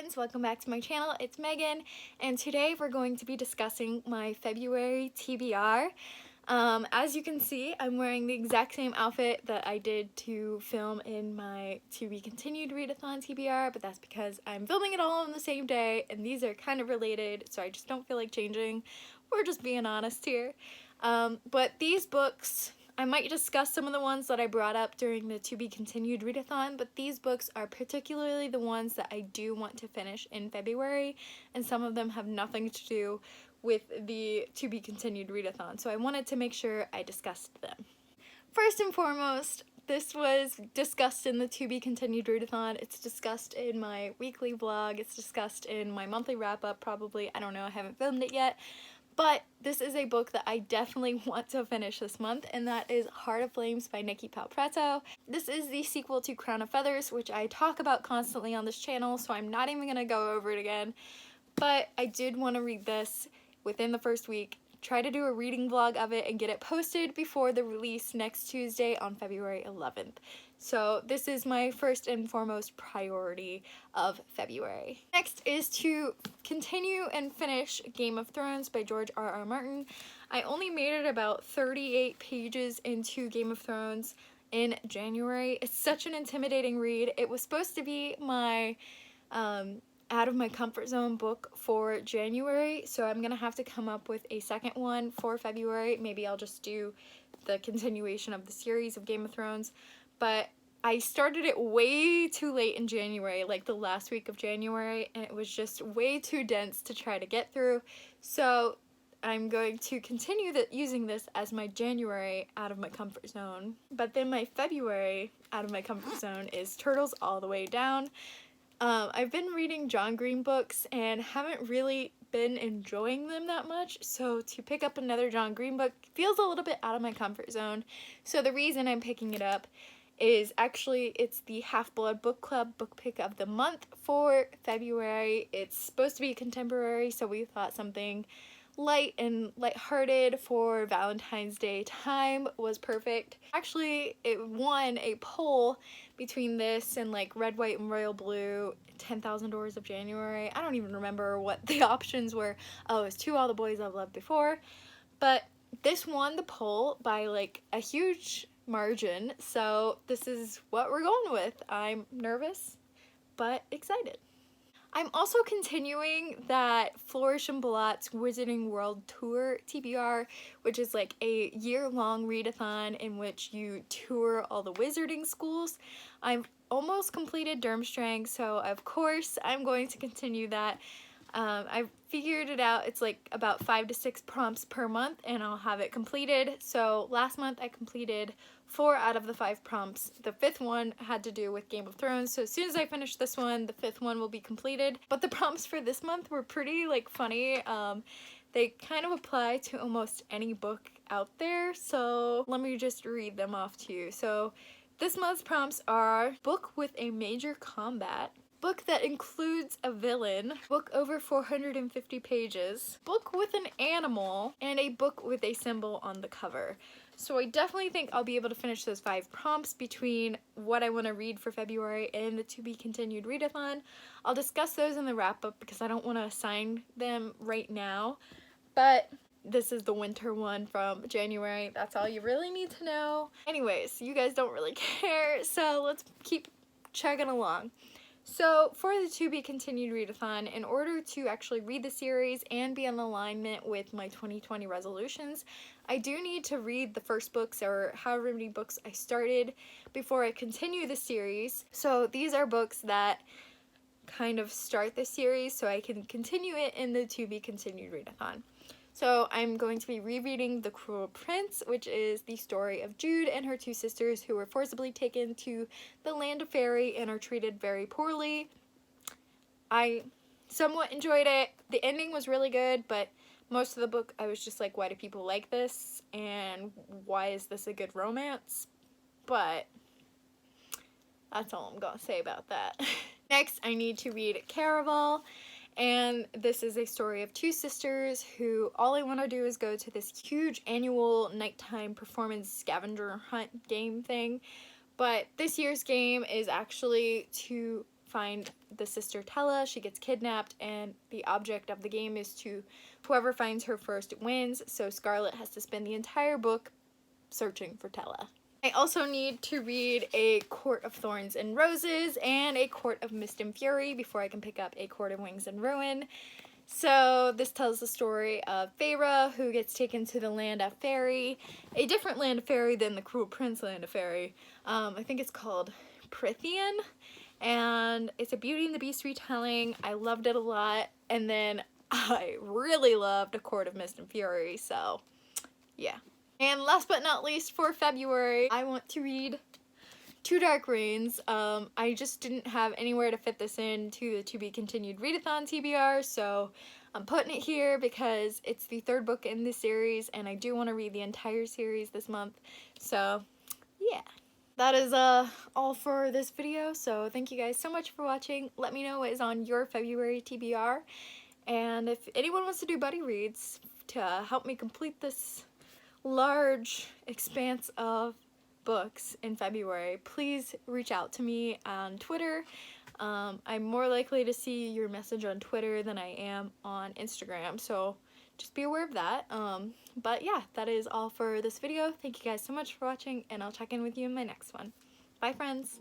friends, welcome back to my channel. It's Megan, and today we're going to be discussing my February TBR. As you can see, I'm wearing the exact same outfit that I did to film in my To Be Continued Readathon TBR, but that's because I'm filming it all on the same day, and these are kind of related, so I just don't feel like changing. We're just being honest here. But these books, I might discuss some of the ones that I brought up during the To Be Continued Readathon, but these books are particularly the ones that I do want to finish in February, and some of them have nothing to do with the To Be Continued Readathon, so I wanted to make sure I discussed them. First and foremost, this was discussed in the To Be Continued Readathon. It's discussed in my weekly vlog. It's discussed in my monthly wrap-up, probably. I don't know, I haven't filmed it yet. But this is a book that I definitely want to finish this month, and that is Heart of Flames by Nikki Palpretto. This is the sequel to Crown of Feathers, which I talk about constantly on this channel, so I'm not even going to go over it again. But I did want to read this within the first week, try to do a reading vlog of it, and get it posted before the release next Tuesday on February 11th. So this is my first and foremost priority of February. Next is to continue and finish Game of Thrones by George R.R. Martin. I only made it about 38 pages into Game of Thrones in January. It's such an intimidating read. It was supposed to be my out of my comfort zone book for January, so I'm gonna have to come up with a second one for February. Maybe I'll just do the continuation of the series of Game of Thrones, but I started it way too late in January, like the last week of January, and it was just way too dense to try to get through, so I'm going to continue using this as my January out of my comfort zone. But then my February out of my comfort zone is Turtles All the Way Down. I've been reading John Green books and haven't really been enjoying them that much, so to pick up another John Green book feels a little bit out of my comfort zone. So the reason I'm picking it up is actually it's the Half-Blood Book Club book pick of the month for February. It's supposed to be contemporary, so we thought something light and lighthearted for Valentine's Day time was perfect. Actually, it won a poll between this and like Red, White, and Royal Blue, 10,000 Doors of January. I don't even remember what the options were. Oh, it was To All the Boys I've Loved Before. But this won the poll by like a huge margin, so this is what we're going with. I'm nervous, but excited. I'm also continuing that Flourish and Ballot's Wizarding World Tour TBR, which is like a year-long readathon in which you tour all the wizarding schools. I've almost completed Durmstrang, so of course I'm going to continue that. I figured it out, it's like about 5 to 6 prompts per month and I'll have it completed. So last month I completed 4 out of the 5 prompts. The 5th one had to do with Game of Thrones, so as soon as I finish this one, the 5th one will be completed. But the prompts for this month were pretty like funny. They kind of apply to almost any book out there, so let me just read them off to you. So this month's prompts are book with a major combat, book that includes a villain, book over 450 pages, book with an animal, and a book with a symbol on the cover. So I definitely think I'll be able to finish those 5 prompts between what I want to read for February and the To Be Continued Readathon. I'll discuss those in the wrap-up because I don't want to assign them right now, but this is the winter one from January. That's all you really need to know. Anyways, you guys don't really care, so let's keep chugging along. So for the To Be Continued Readathon, in order to actually read the series and be in alignment with my 2020 resolutions, I do need to read the first books or however many books I started before I continue the series. So these are books that kind of start the series so I can continue it in the To Be Continued Readathon. So I'm going to be rereading The Cruel Prince, which is the story of Jude and her 2 sisters who were forcibly taken to the land of fairy and are treated very poorly. I somewhat enjoyed it. The ending was really good, but most of the book I was just like, why do people like this? And why is this a good romance? But that's all I'm gonna say about that. Next, I need to read Caraval. And this is a story of 2 sisters who all I want to do is go to this huge annual nighttime performance scavenger hunt game thing. But this year's game is actually to find the sister Tella. She gets kidnapped, and the object of the game is to whoever finds her first wins. So Scarlet has to spend the entire book searching for Tella. I also need to read A Court of Thorns and Roses and A Court of Mist and Fury before I can pick up A Court of Wings and Ruin. So this tells the story of Feyre, who gets taken to the land of Fairy, a different land of Fairy than the Cruel Prince land of Fairy. I think it's called Prithian, and it's a Beauty and the Beast retelling. I loved it a lot, and then I really loved A Court of Mist and Fury, so yeah. And last but not least, for February, I want to read Two Dark Reigns. I just didn't have anywhere to fit this into the To Be Continued Readathon TBR, so I'm putting it here because it's the third book in this series, and I do want to read the entire series this month, so yeah. That is all for this video, so thank you guys so much for watching. Let me know what is on your February TBR, and if anyone wants to do buddy reads to help me complete this large expanse of books in February, please reach out to me on Twitter. I'm more likely to see your message on Twitter than I am on Instagram, so just be aware of that. But yeah, that is all for this video. Thank you guys so much for watching, and I'll check in with you in my next one. Bye, friends!